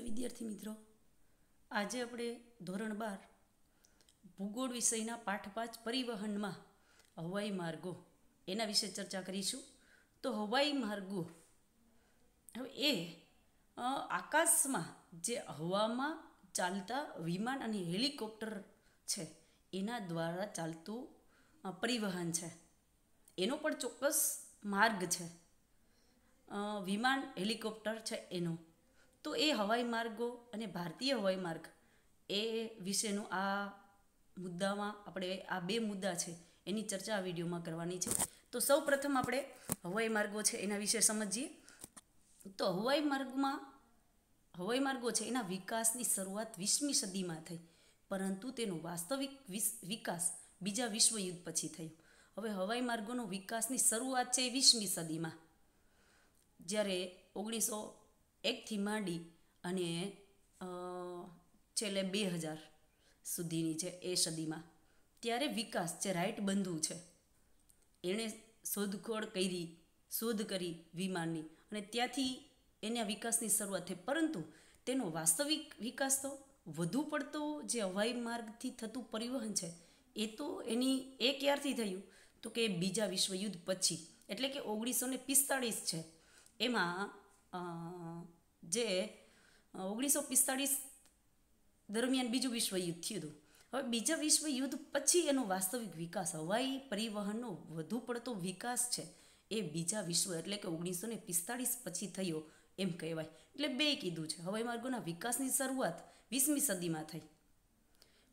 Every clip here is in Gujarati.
નમસ્કાર વિદ્યાર્થી મિત્રો, આજે આપણે ધોરણ 12 ભૂગોળ વિષયના પાઠ 5 પરિવહનમાં હવાઈ માર્ગો એના વિશે ચર્ચા કરીશું. તો હવાઈ માર્ગો હવે એ આકાશમાં જે હવામાં ચાલતા વિમાન અને હેલિકોપ્ટર છે એના દ્વારા ચાલતું પરિવહન છે. એનો પણ ચોક્કસ માર્ગ છે. વિમાન હેલિકોપ્ટર છે એનો, તો એ હવાઈ માર્ગો અને ભારતીય હવાઈ માર્ગ એ વિશેનું આ મુદ્દામાં આપણે આ બે મુદ્દા છે એની ચર્ચા આ વિડીયોમાં કરવાની છે. તો સૌ પ્રથમ આપણે હવાઈ માર્ગો છે એના વિશે સમજીએ. તો હવાઈ માર્ગો છે એના વિકાસની શરૂઆત 20મી સદીમાં થઈ, પરંતુ તેનો વાસ્તવિક વિકાસ બીજા વિશ્વયુદ્ધ પછી થયો. હવે હવાઈ માર્ગોનો વિકાસની શરૂઆત છે 20મી સદીમાં, જ્યારે 1901થી માંડી અને છેલ્લે 2000 સુધીની છે એ સદીમાં, ત્યારે વિકાસ જે રાઈટ બંધુ છે એણે શોધ કરી વિમાનની, અને ત્યાંથી એના વિકાસની શરૂઆત થઈ. પરંતુ તેનો વાસ્તવિક વિકાસ તો વધુ પડતો જે હવાઈ માર્ગથી થતું પરિવહન છે એ તો એ ક્યારથી થયું તો કે બીજા વિશ્વયુદ્ધ પછી, એટલે કે 1945 છે. એમાં જે 1945 દરમિયાન બીજું વિશ્વયુદ્ધ થયું હતું. હવે બીજા વિશ્વયુદ્ધ પછી એનો વાસ્તવિક વિકાસ, હવાઈ પરિવહનનો વધુ પડતો વિકાસ છે એ બીજા વિશ્વ એટલે કે 1945 પછી થયો એમ કહેવાય. એટલે બે કીધું છે, હવાઈ માર્ગોના વિકાસની શરૂઆત 20મી સદીમાં થઈ,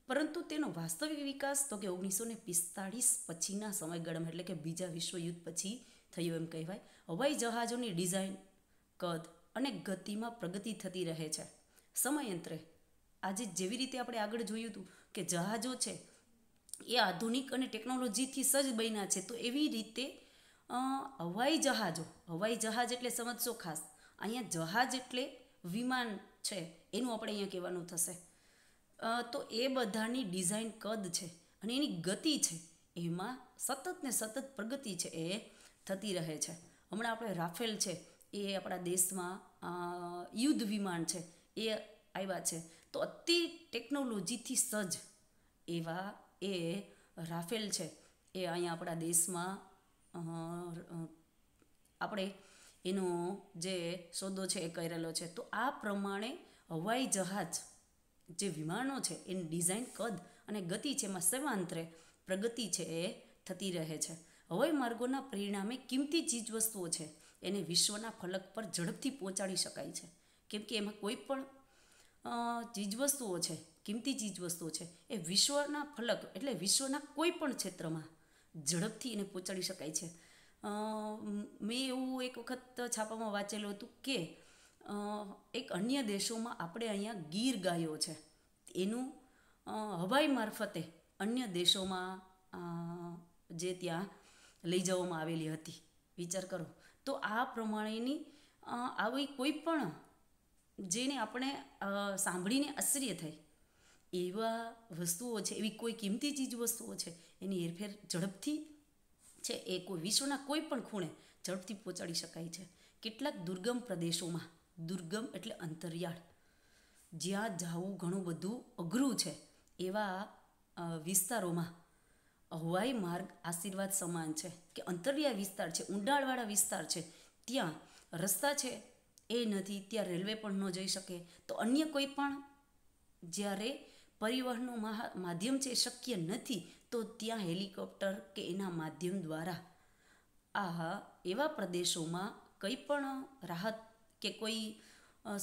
પરંતુ તેનો વાસ્તવિક વિકાસ તો કે 1945 પછીના સમયગાળામાં એટલે કે બીજા વિશ્વયુદ્ધ પછી થયો એમ કહેવાય. હવાઈ જહાજોની ડિઝાઇન, કદ અને ગતિમાં પ્રગતિ થતી રહે છે સમયાંતરે. આજે જેવી રીતે આપણે આગળ જોયું હતું કે જહાજો છે એ આધુનિક અને ટેકનોલોજીથી સજ્જ બન્યા છે, તો એવી રીતે હવાઈ જહાજ એટલે સમજશો ખાસ, અહીંયા જહાજ એટલે વિમાન છે એનું આપણે અહીંયા કહેવાનું થશે. તો એ બધાની ડિઝાઇન, કદ છે અને એની ગતિ છે એમાં સતત પ્રગતિ છે એ થતી રહે છે. હમણાં આપણે રાફેલ છે એ આપણા દેશમાં યુદ્ધ વિમાન છે એ આવ્યા છે, તો અતિ ટેકનોલોજીથી સજ્જ એવા એ રાફેલ છે એ અહીંયા આપણા દેશમાં આપણે એનો જે સોદો છે એ કરેલો છે. તો આ પ્રમાણે હવાઈ જહાજ જે વિમાનો છે એની ડિઝાઇન, કદ અને ગતિ છે એમાં સમાંતરે પ્રગતિ છે એ થતી રહે છે. હવાઈ માર્ગોના પરિણામે કિંમતી ચીજવસ્તુઓ છે એને વિશ્વના ફલક પર ઝડપથી પહોંચાડી શકાય છે, કેમ કે એમાં કોઈ પણ ચીજવસ્તુઓ છે, કિંમતી ચીજવસ્તુઓ છે એ વિશ્વના ફલક એટલે વિશ્વના કોઈ પણ ક્ષેત્રમાં ઝડપથી એને પહોંચાડી શકાય છે. મેં એવું એક વખત છાપામાં વાંચેલું હતું કે એક અન્ય દેશોમાં આપણે અહીંયા ગીર ગાયો છે એનું હવાઈ મારફતે અન્ય દેશોમાં જે ત્યાં લઈ જવામાં આવેલી હતી. વિચાર કરો. તો આ પ્રમાણેની આવી કોઈ પણ જેને આપણે સાંભળીને આશ્ચર્ય થાય એવા વસ્તુઓ છે, એવી કોઈ કિંમતી ચીજ વસ્તુઓ છે એની હેરફેર ઝડપથી છે એ કોઈ વિશ્વના કોઈ પણ ખૂણે ઝડપથી પહોંચાડી શકાય છે. કેટલાક દુર્ગમ પ્રદેશોમાં, દુર્ગમ એટલે અંતરિયાળ, જ્યાં જવું ઘણું બધું અઘરું છે એવા વિસ્તારોમાં હવાઈ માર્ગ આશીર્વાદ સમાન છે. કે અંતરિયાળ વિસ્તાર છે, ઊંડાણવાળા વિસ્તાર છે, ત્યાં રસ્તા છે એ નથી, ત્યાં રેલવે પણ ન જઈ શકે, તો અન્ય કોઈ પણ જ્યારે પરિવહનનું માધ્યમ છે એ શક્ય નથી, તો ત્યાં હેલિકોપ્ટર કે એના માધ્યમ દ્વારા એવા પ્રદેશોમાં કંઈ પણ રાહત કે કોઈ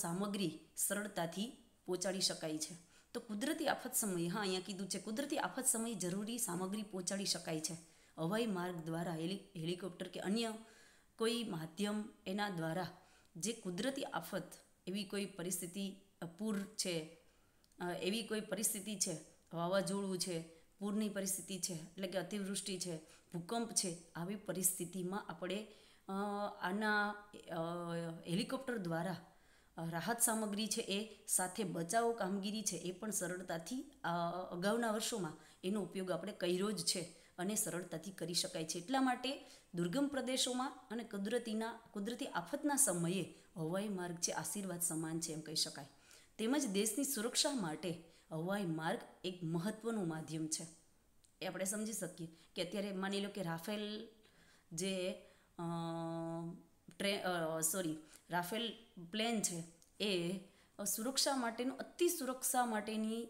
સામગ્રી સરળતાથી પહોંચાડી શકાય છે. તો કુદરતી આફત સમયે, અહીંયા કીધું છે કુદરતી આફત સમયે જરૂરી સામગ્રી પહોંચાડી શકાય છે હવાઈ માર્ગ દ્વારા. હેલિકોપ્ટર કે અન્ય કોઈ માધ્યમ એના દ્વારા જે કુદરતી આફત, એવી કોઈ પરિસ્થિતિ, પૂર છે, એવી કોઈ પરિસ્થિતિ છે, વાવાઝોડું છે, પૂરની પરિસ્થિતિ છે, એટલે કે અતિવૃષ્ટિ છે, ભૂકંપ છે, આવી પરિસ્થિતિમાં આપણે આના હેલિકોપ્ટર દ્વારા રાહત સામગ્રી છે એ સાથે બચાવ કામગીરી છે એ પણ સરળતાથી અગાઉના વર્ષોમાં એનો ઉપયોગ આપણે કર્યો જ છે અને સરળતાથી કરી શકાય છે. એટલા માટે દુર્ગમ પ્રદેશોમાં અને કુદરતી આફતના સમયે હવાઈ માર્ગ છે આશીર્વાદ સમાન છે એમ કહી શકાય. તેમજ દેશની સુરક્ષા માટે હવાઈ માર્ગ એક મહત્વનું માધ્યમ છે. એ આપણે સમજી શકીએ કે અત્યારે માની લો કે રાફેલ જે રાફેલ પ્લેન છે એ સુરક્ષા માટેનું અતિ સુરક્ષા માટેની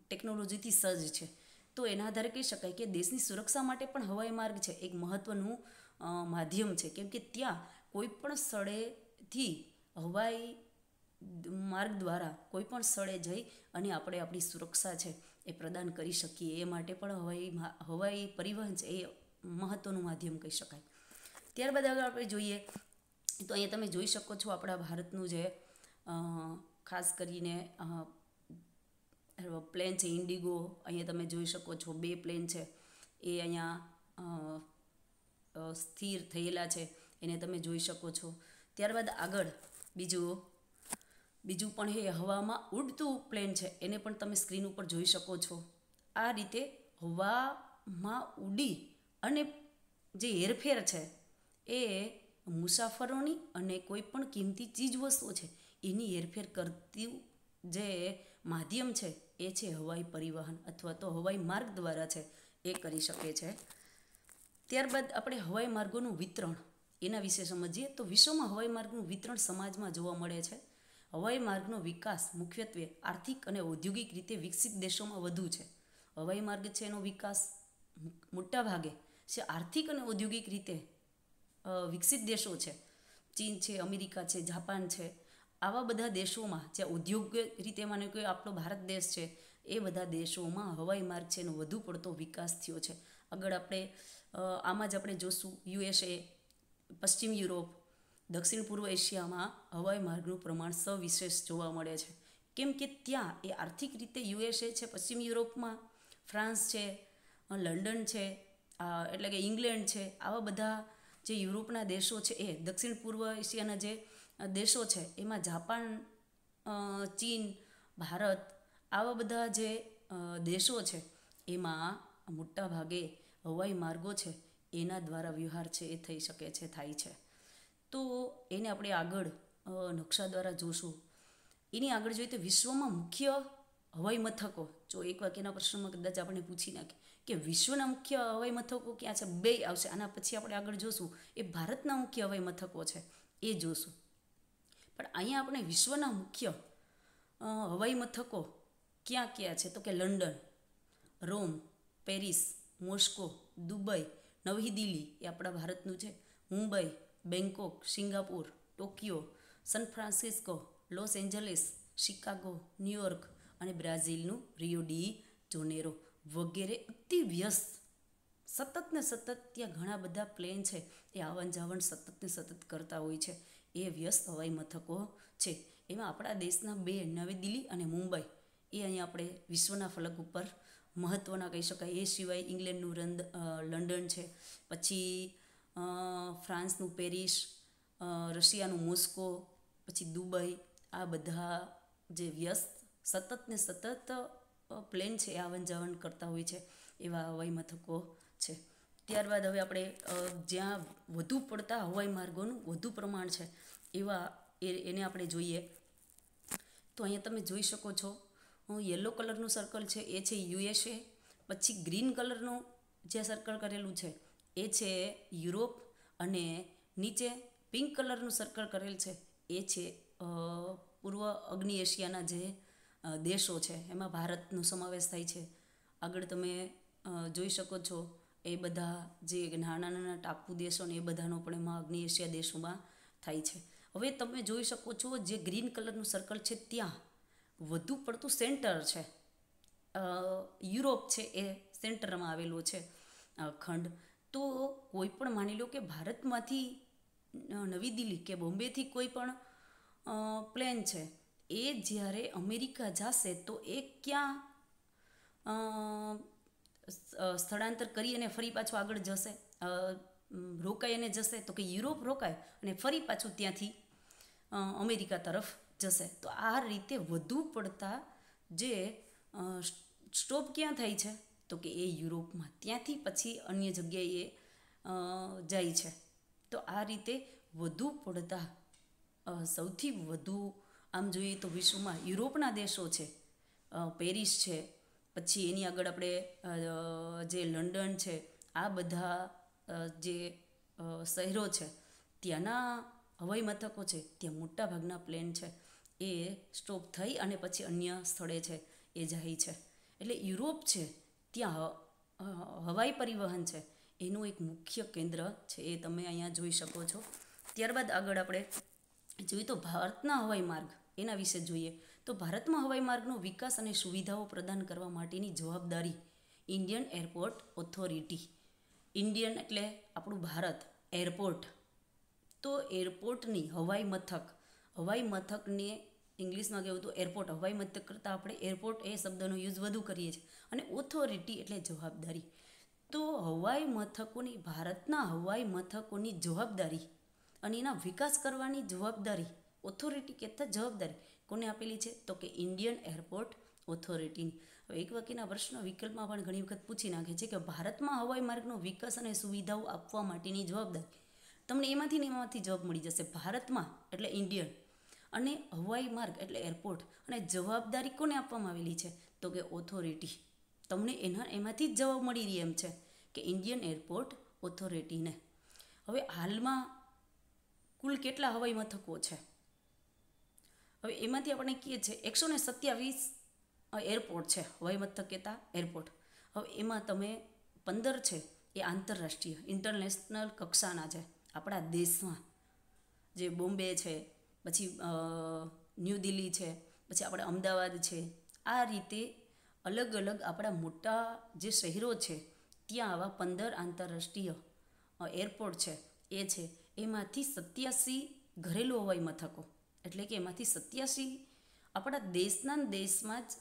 ટેકનોલોજીથી સજ્જ છે. તો એના આધારે કહી શકાય કે દેશની સુરક્ષા માટે પણ હવાઈ માર્ગ છે એક મહત્વનું માધ્યમ છે, કેમ કે ત્યાં કોઈ પણ સ્થળેથી હવાઈ માર્ગ દ્વારા કોઈ પણ સ્થળે જઈ અને આપણે આપણી સુરક્ષા છે એ પ્રદાન કરી શકીએ. એ માટે પણ હવાઈ પરિવહન છે એ મહત્વનું માધ્યમ કહી શકાય. ત્યારબાદ આગળ આપણે જોઈએ તો અહીંયા તમે જોઈ શકો છો આપણા ભારતનું જે ખાસ કરીને પ્લેન છે ઇન્ડિગો, અહીંયા તમે જોઈ શકો છો 2 પ્લેન છે એ અહીંયા સ્થિર થયેલા છે, એને તમે જોઈ શકો છો. ત્યારબાદ આગળ બીજું પણ એ હવામાં ઉડતું પ્લેન છે, એને પણ તમે સ્ક્રીન ઉપર જોઈ શકો છો. આ રીતે હવામાં ઉડી અને જે હેરફેર છે એ મુસાફરોની અને કોઈ પણ કિંમતી ચીજ વસ્તુઓ છે એની હેરફેર કરતી જે માધ્યમ છે એ છે હવાઈ પરિવહન અથવા તો હવાઈ માર્ગ દ્વારા છે એ કરી શકે છે. ત્યારબાદ આપણે હવાઈ માર્ગોનું વિતરણ એના વિશે સમજીએ તો વિશ્વમાં હવાઈ માર્ગનું વિતરણ સમાજમાં જોવા મળે છે. હવાઈ માર્ગનો વિકાસ મુખ્યત્વે આર્થિક અને ઔદ્યોગિક રીતે વિકસિત દેશોમાં વધુ છે. હવાઈ માર્ગ છે એનો વિકાસ મોટા ભાગે છે આર્થિક અને ઔદ્યોગિક રીતે વિકસિત દેશો છે, ચીન છે, અમેરિકા છે, જાપાન છે, આવા બધા દેશોમાં જે ઉદ્યોગ રીતે માનો કે આપણો ભારત દેશ છે એ બધા દેશોમાં હવાઈ માર્ગ છે એનો વધુ પડતો વિકાસ થયો છે. આગળ આપણે આમાં જ આપણે જોશું USA, પશ્ચિમ યુરોપ, દક્ષિણ પૂર્વ એશિયામાં હવાઈ માર્ગનું પ્રમાણ સવિશેષ જોવા મળે છે, કેમ કે ત્યાં એ આર્થિક રીતે USA છે, પશ્ચિમ યુરોપમાં ફ્રાન્સ છે, લંડન છે, એટલે કે ઇંગ્લેન્ડ છે, આવા બધા જે યુરોપના દેશો છે એ દક્ષિણ પૂર્વ એશિયાના જે દેશો છે એમાં જાપાન, ચીન, ભારત આવા બધા જે દેશો છે એમાં મોટા ભાગે હવાઈ માર્ગો છે એના દ્વારા વ્યવહાર છે એ થઈ શકે છે, થાય છે. તો એને આપણે આગળ નકશા દ્વારા જોશું. એની આગળ જોઈએ તો વિશ્વમાં મુખ્ય હવાઈ મથકો, જો એક વાક્યના પ્રશ્નમાં કદાચ આપણે પૂછી નાખીએ કે વિશ્વના મુખ્ય હવાઈ મથકો ક્યાં છે, 2 આવશે. આના પછી આપણે આગળ જોશું એ ભારતના મુખ્ય હવાઈ મથકો છે એ જોશું. પણ અહીંયા આપણે વિશ્વના મુખ્ય હવાઈ મથકો ક્યાં ક્યાં છે તો કે London, Rome, Paris, Moscow, Dubai, Navi Delhi એ આપણા ભારતનું છે, Mumbai, Bangkok, Singapore, Tokyo, San Francisco, Los Angeles, Chicago, New York અને બ્રાઝિલનું રિયો ડી જોનેરો વગેરે અતિ વ્યસ્ત સતત ને સતત ત્યાં ઘણા બધા પ્લેન છે એ આવન જાવન સતત ને સતત કરતા હોય છે. એ વ્યસ્ત હવાઈ મથકો છે. એમાં આપણા દેશના 2 નવી દિલ્હી અને મુંબઈ એ અહીંયા આપણે વિશ્વના ફલક ઉપર મહત્ત્વના કહી શકાય. એ સિવાય ઇંગ્લેન્ડનું લંડન છે, પછી ફ્રાન્સનું પેરિસ, રશિયાનું મોસ્કો, પછી દુબઈ, આ બધા જે વ્યસ્ત સતત ને સતત પ્લેન છે એ આવન જાવન કરતા હોય છે એવા હવાઈ મથકો છે. ત્યારબાદ હવે આપણે જ્યાં વધુ પડતા હવાઈ માર્ગોનું વધુ પ્રમાણ છે એવા એને આપણે જોઈએ તો અહીંયા તમે જોઈ શકો છો યલો કલરનું સર્કલ છે એ છે USA, પછી ગ્રીન કલરનું જે સર્કલ કરેલું છે એ છે યુરોપ અને નીચે પિંક કલરનું સર્કલ કરેલ છે એ છે પૂર્વ અગ્નિ એશિયાના જે દેશો છે એમાં ભારતનો સમાવેશ થાય છે. આગળ તમે જોઈ શકો છો એ બધા જે નાના નાના ટાપુ દેશો ને એ બધાનો પણ એમાં અગ્નિ એશિયા દેશોમાં થાય છે. હવે તમે જોઈ શકો છો જે ગ્રીન કલરનું સર્કલ છે ત્યાં વધુ પડતું સેન્ટર છે, યુરોપ છે એ સેન્ટરમાં આવેલો છે ખંડ. તો કોઈ પણ માની લો કે ભારતમાંથી નવી દિલ્હી કે બોમ્બેથી કોઈ પણ પ્લેન છે એ જ્યારે અમેરિકા જશે તો એ ક્યાં સ્થળાંતર કરી અને ફરી પાછું આગળ જશે, રોકાઈ અને જશે તો કે યુરોપ રોકાય અને ફરી પાછું ત્યાંથી અમેરિકા તરફ જશે. તો આ રીતે વધુ પડતા જે સ્ટોપ ક્યાં થાય છે તો કે એ યુરોપમાં, ત્યાંથી પછી અન્ય જગ્યાએ જાય છે. તો આ રીતે વધુ પડતા સૌથી વધુ આમ જોઈએ તો વિશ્વમાં યુરોપના દેશો છે, પેરિસ છે, પછી એની આગળ આપણે જે લંડન છે, આ બધા જે શહેરો છે ત્યાંના હવાઈ મથકો છે, ત્યાં મોટા ભાગના પ્લેન છે એ સ્ટોપ થઈ અને પછી અન્ય સ્થળે છે એ જાય છે. એટલે યુરોપ છે ત્યાં હવાઈ પરિવહન છે એનું એક મુખ્ય કેન્દ્ર છે, એ તમે અહીંયા જોઈ શકો છો. ત્યારબાદ આગળ આપણે જોઈએ તો ભારતના હવાઈ માર્ગ એના વિશે જોઈએ તો ભારતમાં હવાઈ માર્ગનો વિકાસ અને સુવિધાઓ પ્રદાન કરવા માટેની જવાબદારી ઇન્ડિયન એરપોર્ટ ઓથોરિટી. ઇન્ડિયન એટલે આપણું ભારત, એરપોર્ટ તો એરપોર્ટની હવાઈ મથકને ઇંગ્લિશમાં કહેવું તો એરપોર્ટ, હવાઈ મથક કરતાં આપણે એરપોર્ટ એ શબ્દનો યુઝ વધુ કરીએ છીએ. અને ઓથોરિટી એટલે જવાબદારી. તો ભારતના હવાઈ મથકોની જવાબદારી અને એના વિકાસ કરવાની જવાબદારી, ઓથોરિટી કહેતા જવાબદારી કોને આપેલી છે તો કે ઇન્ડિયન એરપોર્ટ ઓથોરિટીની. હવે એક વાક્યના પ્રશ્ન વિકલ્પમાં પણ ઘણી વખત પૂછી નાખે છે કે ભારતમાં હવાઈ માર્ગનો વિકાસ અને સુવિધાઓ આપવા માટેની જવાબદારી. તમને એમાંથી જવાબ મળી જશે. ભારતમાં એટલે ઇન્ડિયન અને હવાઈ માર્ગ એટલે એરપોર્ટ, અને જવાબદારી કોને આપવામાં આવેલી છે તો કે ઓથોરિટી. તમને એમાંથી જ જવાબ મળી રહી એમ છે કે ઇન્ડિયન એરપોર્ટ ઓથોરિટીને. હવે હાલમાં કુલ કેટલા હવાઈ મથકો છે? હવે એમાંથી આપણે કહીએ છીએ 127 એરપોર્ટ છે, હવાઈ મથક કહેતા એરપોર્ટ. હવે એમાં તમે 15 છે એ આંતરરાષ્ટ્રીય ઇન્ટરનેશનલ કક્ષાના છે આપણા દેશમાં, જે બોમ્બે છે, પછી ન્યૂ દિલ્હી છે, પછી આપણે અમદાવાદ છે. આ રીતે અલગ અલગ આપણા મોટા જે શહેરો છે ત્યાં આવા 15 આંતરરાષ્ટ્રીય એરપોર્ટ છે એ છે. એમાંથી 87 ઘરેલું હવાઈ મથકો, એટલે કે એમાંથી 87 આપણા દેશમાં જ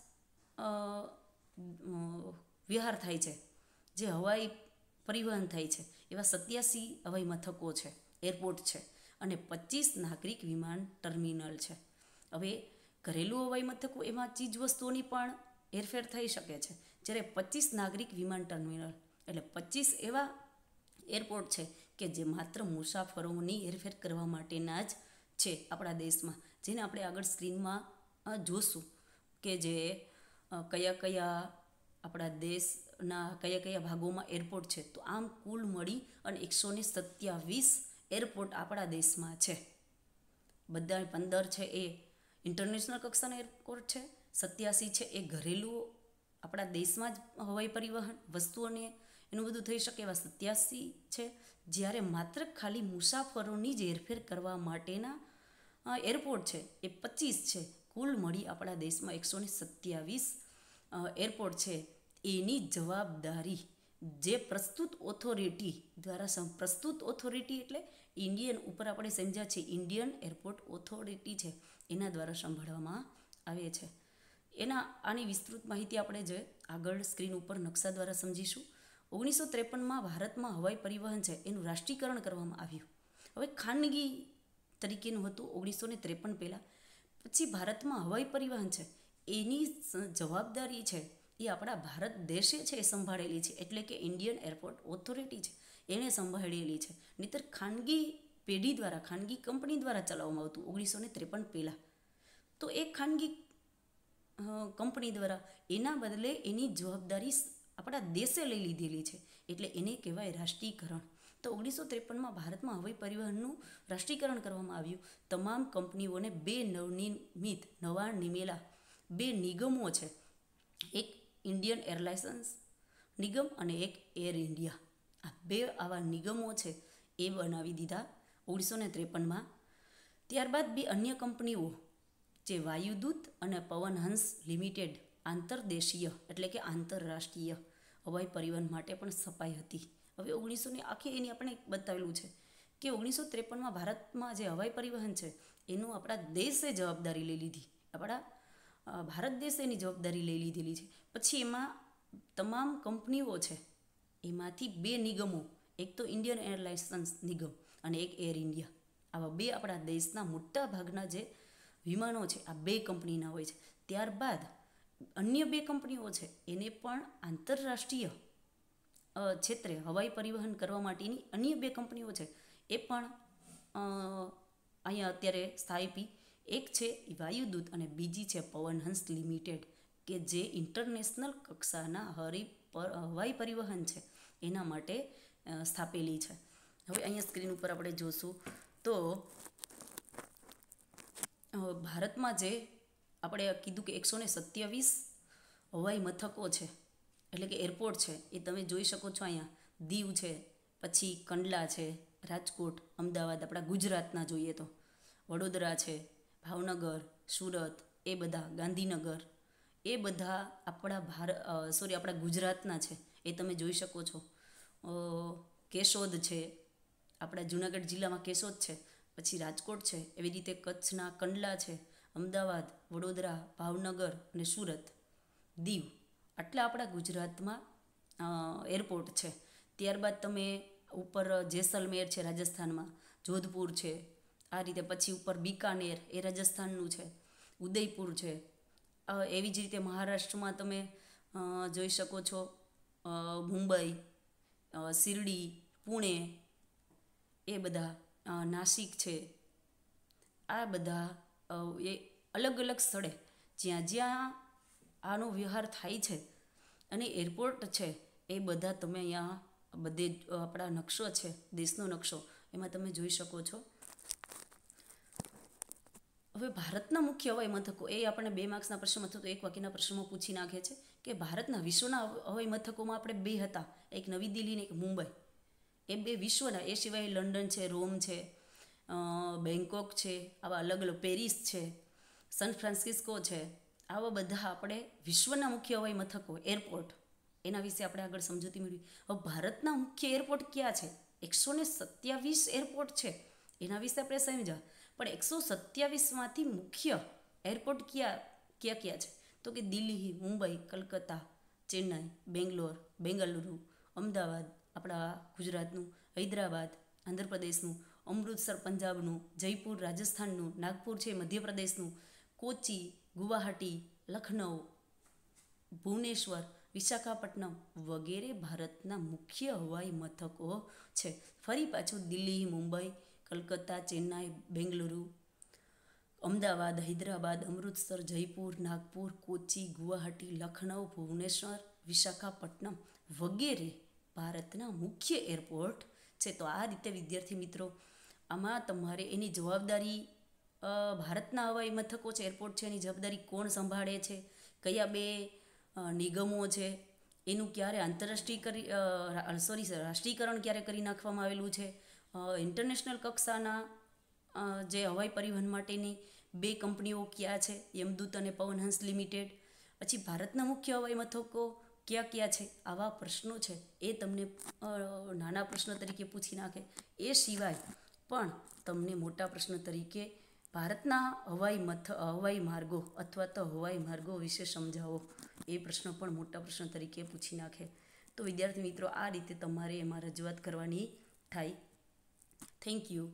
વિહાર થાય છે, જે હવાઈ પરિવહન થાય છે. એવા 87 હવાઈ મથકો છે, એરપોર્ટ છે, અને 25 નાગરિક વિમાન ટર્મિનલ છે. હવે ઘરેલું હવાઈ મથકો એમાં ચીજ વસ્તુઓની પણ હેરફેર થઈ શકે છે, જ્યારે 25 નાગરિક વિમાન ટર્મિનલ એટલે 25 એવા એરપોર્ટ છે કે જે માત્ર મુસાફરોની હેરફેર કરવા માટેના જ છે આપણા દેશમાં, જેને આપણે આગળ સ્ક્રીનમાં જોશું કે જે કયા આપણા દેશના કયા ભાગોમાં એરપોર્ટ છે. તો આમ કુલ મળી અને 127 એરપોર્ટ આપણા દેશમાં છે. બધા 15 છે એ ઇન્ટરનેશનલ કક્ષાના એરપોર્ટ છે, 87 છે એ ઘરેલું આપણા દેશમાં જ હવાઈ પરિવહન વસ્તુઓને એનું બધું થઈ શકે એવા 87 છે, જ્યારે માત્ર ખાલી મુસાફરોની જ હેરફેર કરવા માટેના એરપોર્ટ છે એ 25 છે. કુલ મળી આપણા દેશમાં 127 એરપોર્ટ છે. એની જવાબદારી જે પ્રસ્તુત ઓથોરિટી એટલે ઇન્ડિયન ઉપર આપણે સમજ્યા છે ઇન્ડિયન એરપોર્ટ ઓથોરિટી છે, એના દ્વારા સંભાળવામાં આવે છે. આની વિસ્તૃત માહિતી આપણે જે આગળ સ્ક્રીન ઉપર નકશા દ્વારા સમજીશું. 1953માં ભારતમાં હવાઈ પરિવહન છે એનું રાષ્ટ્રીયકરણ કરવામાં આવ્યું. હવે ખાનગી તરીકેનું હતું 1953 પહેલાં. પછી ભારતમાં હવાઈ પરિવહન છે એની જવાબદારી છે એ આપણા ભારત દેશે છે એ સંભાળેલી છે, એટલે કે ઇન્ડિયન એરપોર્ટ ઓથોરિટી છે એણે સંભાળેલી છે. નહીંતર ખાનગી કંપની દ્વારા ચલાવવામાં આવતું 1953 પહેલાં. તો એ ખાનગી કંપની દ્વારા એના બદલે એની જવાબદારી આપણા દેશે લઈ લીધેલી છે, એટલે એને કહેવાય રાષ્ટ્રીયકરણ. તો 1953માં ભારતમાં હવાઈ પરિવહનનું રાષ્ટ્રીયકરણ કરવામાં આવ્યું. તમામ કંપનીઓને નવા નિમેલા 2 નિગમો છે, એક ઇન્ડિયન એરલાઇન્સ નિગમ અને એક એર ઇન્ડિયા. આ 2 આવા નિગમો છે એ બનાવી દીધા 1953માં. ત્યારબાદ 2 અન્ય કંપનીઓ જે વાયુદૂત અને પવનહંસ લિમિટેડ આંતરદેશીય એટલે કે આંતરરાષ્ટ્રીય હવાઈ પરિવહન માટે પણ સ્થપાઈ હતી. હવે એની આપણે બતાવેલું છે કે 1953માં ભારતમાં જે હવાઈ પરિવહન છે એનું આપણા દેશે જવાબદારી લઈ લીધી, આપણા ભારત દેશે એની જવાબદારી લઈ લીધેલી છે. પછી એમાં તમામ કંપનીઓ છે એમાંથી 2 નિગમો, એક તો ઇન્ડિયન એરલાઇન્સ નિગમ અને એક એર ઇન્ડિયા, આવા 2 આપણા દેશના મોટા ભાગના જે વિમાનો છે આ 2 કંપનીના હોય છે. ત્યારબાદ અન્ય 2 કંપનીઓ છે એને પણ આંતરરાષ્ટ્રીય ક્ષેત્રે હવાઈ પરિવહન કરવા માટેની અન્ય 2 કંપનીઓ છે એ પણ અહીંયા અત્યારે સ્થાપી. એક છે એ વાયુદૂત અને બીજી છે પવનહંસ લિમિટેડ, કે જે ઇન્ટરનેશનલ કક્ષાના હવાઈ પરિવહન છે એના માટે સ્થાપેલી છે. હવે અહીંયા સ્ક્રીન ઉપર આપણે જોશું તો ભારતમાં જે આપણે કીધું કે 127 હવાઈ મથકો છે, એટલે કે એરપોર્ટ છે, એ તમે જોઈ શકો છો. અહીંયા દીવ છે, પછી કંડલા છે, રાજકોટ, અમદાવાદ આપણા ગુજરાતના જોઈએ તો, વડોદરા છે, ભાવનગર, સુરત, એ બધા, ગાંધીનગર, એ બધા આપણા ગુજરાતના છે, એ તમે જોઈ શકો છો. કેશોદ છે, આપણા જુનાગઢ જિલ્લામાં કેશોદ છે, પછી રાજકોટ છે, એવી રીતે કચ્છના કંડલા છે, અમદાવાદ, વડોદરા, ભાવનગર અને સુરત, દીવ, આટલા આપણા ગુજરાતમાં એરપોર્ટ છે. ત્યારબાદ તમે ઉપર જેસલમેર છે રાજસ્થાનમાં, જોધપુર છે, આ રીતે પછી ઉપર બીકાનેર એ રાજસ્થાનનું છે, ઉદયપુર છે. એવી જ રીતે મહારાષ્ટ્રમાં તમે જોઈ શકો છો મુંબઈ, શિરડી, પુણે, એ બધા, નાસિક છે. આ બધા એ અલગ અલગ સ્થળે જ્યાં જ્યાં આનો વ્યવહાર થાય છે અને એરપોર્ટ છે, એ બધા તમે અહીંયા બધે આપણા નકશો છે, દેશનો નકશો, એમાં તમે જોઈ શકો છો. હવે ભારતના મુખ્ય હવાઈ મથકો એ આપણે 2 માર્ક્સના પ્રશ્નમાં અથવા તો 1 વાક્યના પ્રશ્નમાં પૂછી નાખે છે કે ભારતના વિશ્વના હવાઈ મથકોમાં આપણે 2 હતા, એક નવી દિલ્હી ને એક મુંબઈ. એ 2 વિશ્વના, એ સિવાય લંડન છે, રોમ છે, બેંકોક છે, આવા અલગ અલગ, પેરિસ છે, સન ફ્રાન્સિસ્કો છે, આવા બધા આપણે વિશ્વના મુખ્ય હવાઈ મથકો, એરપોર્ટ, એના વિશે આપણે આગળ સમજૂતી મેળવી. હવે ભારતના મુખ્ય એરપોર્ટ ક્યાં છે? 127 એરપોર્ટ છે, એના વિશે આપણે સમજ્યા. પણ 127માંથી મુખ્ય એરપોર્ટ ક્યાં ક્યાં છે? તો કે દિલ્હી, મુંબઈ, કલકત્તા, ચેન્નાઈ, બેંગલુરુ, અમદાવાદ આપણા ગુજરાતનું, હૈદરાબાદ આંધ્રપ્રદેશનું, અમૃતસર પંજાબનું, જયપુર રાજસ્થાનનું, નાગપુર છે મધ્યપ્રદેશનું, કોચી, ગુવાહાટી, લખનઉ, ભુવનેશ્વર, વિશાખાપટ્ટનમ વગેરે ભારતના મુખ્ય હવાઈ મથકો છે. ફરી પાછું દિલ્હી, મુંબઈ, કલકત્તા, ચેન્નાઈ, બેંગલુરુ, અમદાવાદ, હૈદરાબાદ, અમૃતસર, જયપુર, નાગપુર, કોચી, ગુવાહાટી, લખનઉ, ભુવનેશ્વર, વિશાખાપટ્ટનમ વગેરે ભારતના મુખ્ય એરપોર્ટ છે. તો આ રીતે વિદ્યાર્થી મિત્રો, આમાં તમારે એની જવાબદારી, ભારતના હવાઈ મથકો છે, એરપોર્ટ છે, એની જવાબદારી કોણ સંભાળે છે, કયા 2 નિગમો છે, એનું ક્યારે રાષ્ટ્રીયકરણ ક્યારે કરી નાખવામાં આવેલું છે, ઇન્ટરનેશનલ કક્ષાના જે હવાઈ પરિવહન માટેની 2 કંપનીઓ ક્યાં છે, યમદૂત અને પવનહંસ લિમિટેડ, પછી ભારતના મુખ્ય હવાઈ મથકો ક્યાં ક્યાં છે, આવા પ્રશ્નો છે એ તમને નાના પ્રશ્ન તરીકે પૂછી નાખે. એ સિવાય પણ તમને મોટા પ્રશ્ન તરીકે ભારતના હવાઈ માર્ગો અથવા તો હવાઈ માર્ગો વિશે સમજાવો, એ પ્રશ્ન પણ મોટા પ્રશ્ન તરીકે પૂછી નાખે. તો વિદ્યાર્થી મિત્રો, આ રીતે તમારે એમાં રજૂઆત કરવાની થાય. Thank you.